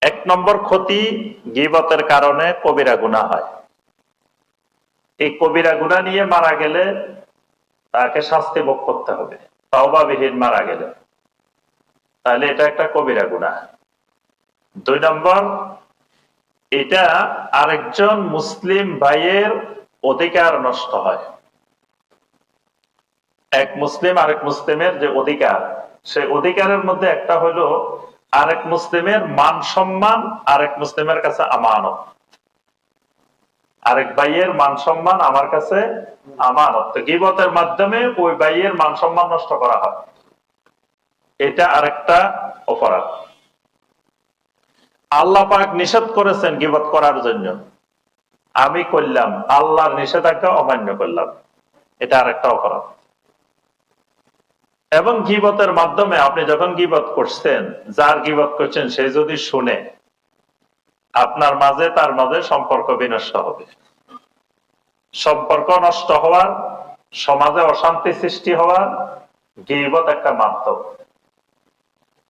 এক নম্বর ক্ষতি, গীবতের কারণে কবিরা গুনাহ হয়। এই কবিরা গুনাহ নিয়ে মারা গেলে তাকে শাস্তি ভোগ করতে হবে, তওবাবিহীন মারা গেলে, তাহলে এটা একটা কবিরা গুনাহ। 2 নম্বর, এটা আরেকজন মুসলিম ভাইয়ের অধিকার নষ্ট হয়। এক মুসলিম আরেক মুসলিমের যে অধিকার, সে অধিকারের মধ্যে একটা হলো আরেক মুসলিমের মান সম্মান আরেক মুসলিমের কাছে আমানত। আরেক ভাইয়ের মান সম্মান আমার কাছে আমানত, গীবতের মাধ্যমে ওই ভাইয়ের মান সম্মান নষ্ট করা হয়, এটা আরেকটা অপরাধ। আল্লাহ পাক নিষেধ করেছেন গীবত করার জন্য, আমি করলাম, আল্লাহর নিষেধাজ্ঞা অমান্য করলাম, এটা আরেকটা অপরাধ। এবং গীবতের মাধ্যমে আপনি যখন গীবত করছেন, যার গীবত করছেন সে যদি শুনে, আপনার মাঝে তার মাঝে সম্পর্ক বিনষ্ট হবে। সম্পর্ক নষ্ট হওয়ার, সমাজে অশান্তি সৃষ্টি হওয়ার গীবত একটা মাধ্যম।